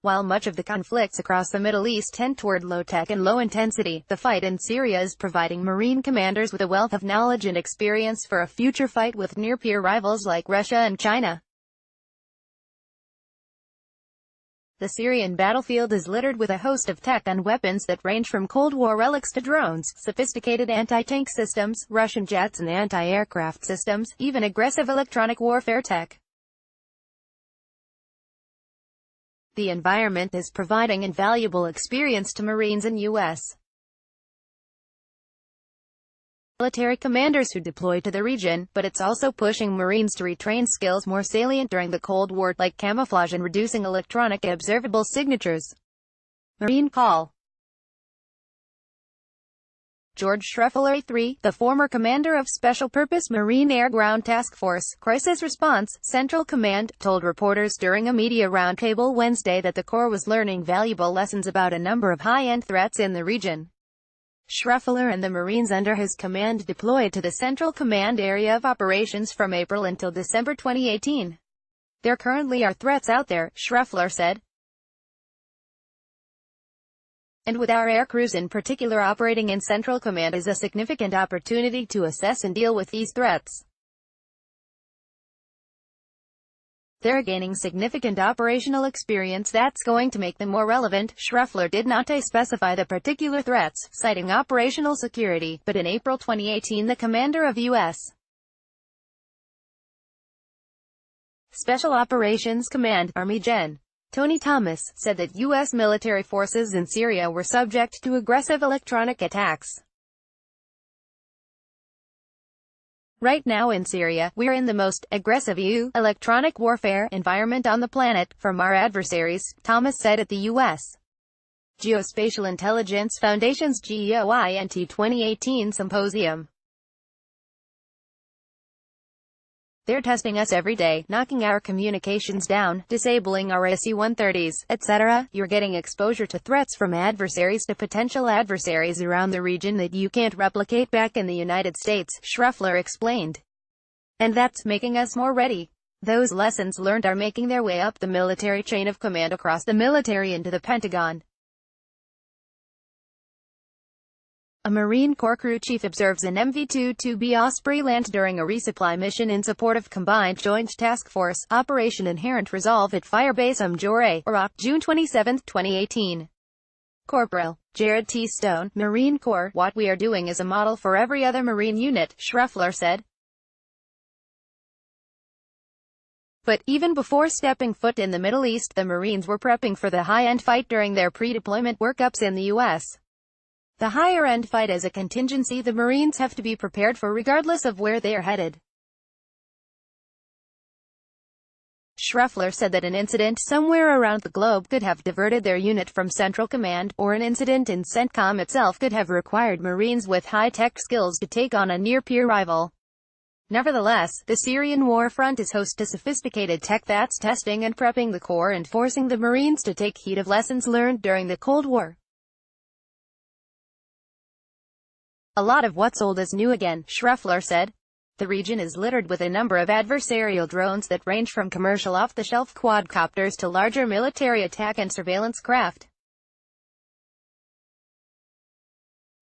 While much of the conflicts across the Middle East tend toward low-tech and low-intensity, the fight in Syria is providing Marine commanders with a wealth of knowledge and experience for a future fight with near-peer rivals like Russia and China. The Syrian battlefield is littered with a host of tech and weapons that range from Cold War relics to drones, sophisticated anti-tank systems, Russian jets and anti-aircraft systems, even aggressive electronic warfare tech. The environment is providing invaluable experience to Marines and U.S. military commanders who deploy to the region, but it's also pushing Marines to retrain skills more salient during the Cold War, like camouflage and reducing electronic observable signatures. Marine Call. George Schreffler, III, the former commander of Special Purpose Marine Air Ground Task Force, Crisis Response, Central Command, told reporters during a media roundtable Wednesday that the Corps was learning valuable lessons about a number of high-end threats in the region. Schreffler and the Marines under his command deployed to the Central Command area of operations from April until December 2018. There currently are threats out there, Schreffler said. And with our aircrews in particular operating in Central Command is a significant opportunity to assess and deal with these threats. They're gaining significant operational experience that's going to make them more relevant. Schreffler did not specify the particular threats, citing operational security, but in April 2018 the commander of U.S. Special Operations Command, Army Gen. Tony Thomas, said that U.S. military forces in Syria were subject to aggressive electronic attacks. Right now in Syria, we're in the most aggressive electronic warfare environment on the planet, from our adversaries, Thomas said at the U.S. Geospatial Intelligence Foundation's GEOINT 2018 symposium. They're testing us every day, knocking our communications down, disabling our SU-130s, etc. You're getting exposure to threats from adversaries to potential adversaries around the region that you can't replicate back in the United States, Schreffler explained. And that's making us more ready. Those lessons learned are making their way up the military chain of command across the military into the Pentagon. A Marine Corps crew chief observes an MV-22B Osprey land during a resupply mission in support of Combined Joint Task Force, Operation Inherent Resolve at Firebase Umjore, Iraq, June 27, 2018. Corporal Jared T. Stone, Marine Corps. What we are doing is a model for every other Marine unit, Schreffler said. But even before stepping foot in the Middle East, the Marines were prepping for the high-end fight during their pre-deployment workups in the U.S. The higher-end fight is a contingency the Marines have to be prepared for regardless of where they are headed. Schreffler said that an incident somewhere around the globe could have diverted their unit from Central Command, or an incident in CENTCOM itself could have required Marines with high-tech skills to take on a near-peer rival. Nevertheless, the Syrian war front is host to sophisticated tech that's testing and prepping the Corps and forcing the Marines to take heed of lessons learned during the Cold War. A lot of what's old is new again, Schreffler said. The region is littered with a number of adversarial drones that range from commercial off-the-shelf quadcopters to larger military attack and surveillance craft.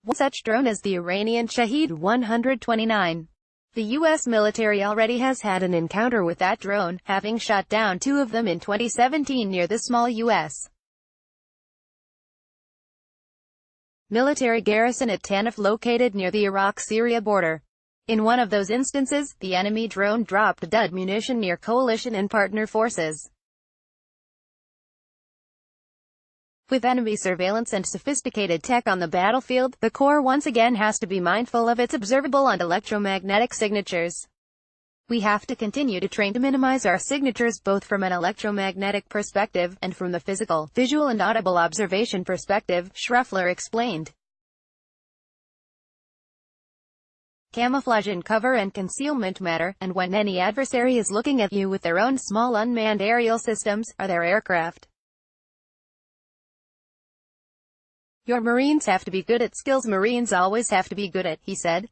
One such drone is the Iranian Shahed 129. The U.S. military already has had an encounter with that drone, having shot down two of them in 2017 near the small U.S. military garrison at Tanif located near the Iraq-Syria border. In one of those instances, the enemy drone dropped dud munition near coalition and partner forces. With enemy surveillance and sophisticated tech on the battlefield, the Corps once again has to be mindful of its observable and electromagnetic signatures. We have to continue to train to minimize our signatures both from an electromagnetic perspective, and from the physical, visual and audible observation perspective, Schreffler explained. Camouflage and cover and concealment matter, and when any adversary is looking at you with their own small unmanned aerial systems, or their aircraft. Your Marines have to be good at skills Marines always have to be good at, he said.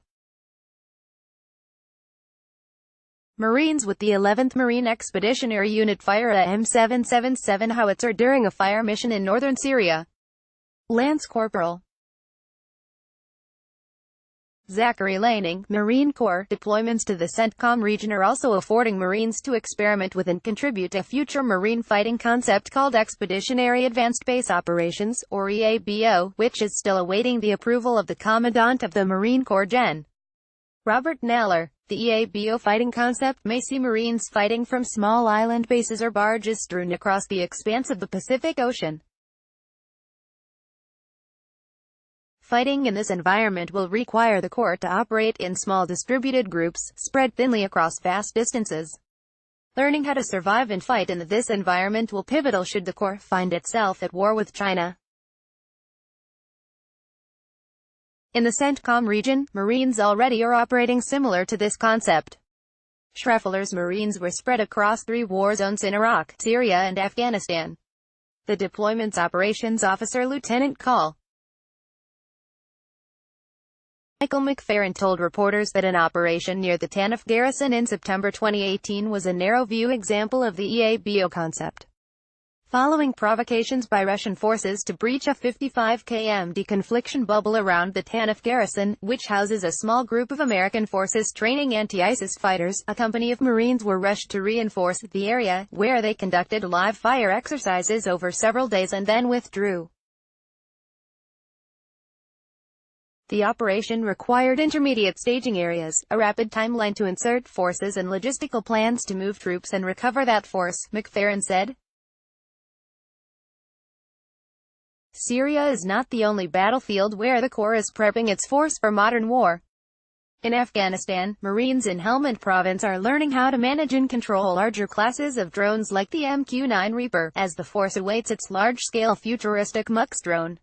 Marines with the 11th Marine Expeditionary Unit fire a M777 howitzer during a fire mission in northern Syria. Lance Corporal Zachary Laning, Marine Corps. Deployments to the CENTCOM region are also affording Marines to experiment with and contribute to a future marine fighting concept called Expeditionary Advanced Base Operations, or EABO, which is still awaiting the approval of the Commandant of the Marine Corps Gen. Robert Naylor. The EABO fighting concept may see Marines fighting from small island bases or barges strewn across the expanse of the Pacific Ocean. Fighting in this environment will require the Corps to operate in small distributed groups, spread thinly across vast distances. Learning how to survive and fight in this environment will be pivotal should the Corps find itself at war with China. In the CENTCOM region, Marines already are operating similar to this concept. Schreffler's Marines were spread across 3 war zones in Iraq, Syria and Afghanistan. The deployment's operations officer Lieutenant Col. Michael McFerrin told reporters that an operation near the Tanaf garrison in September 2018 was a narrow-view example of the EABO concept. Following provocations by Russian forces to breach a 55 km deconfliction bubble around the Tanaf garrison, which houses a small group of American forces training anti-ISIS fighters, a company of Marines were rushed to reinforce the area, where they conducted live-fire exercises over several days and then withdrew. The operation required intermediate staging areas, a rapid timeline to insert forces and logistical plans to move troops and recover that force, McFerrin said. Syria is not the only battlefield where the Corps is prepping its force for modern war. In Afghanistan, Marines in Helmand province are learning how to manage and control larger classes of drones like the MQ-9 Reaper, as the force awaits its large-scale futuristic MUX drone.